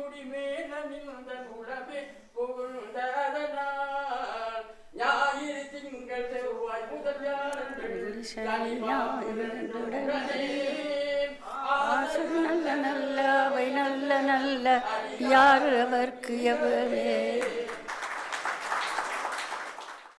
குடிமேலிந்த உடவே புகுந்ததனால் ஞாயிறு திங்கள் செவ்வாய் முதல் நல்ல நல்ல அவை நல்ல நல்ல யார் அவர்க்கு எவரே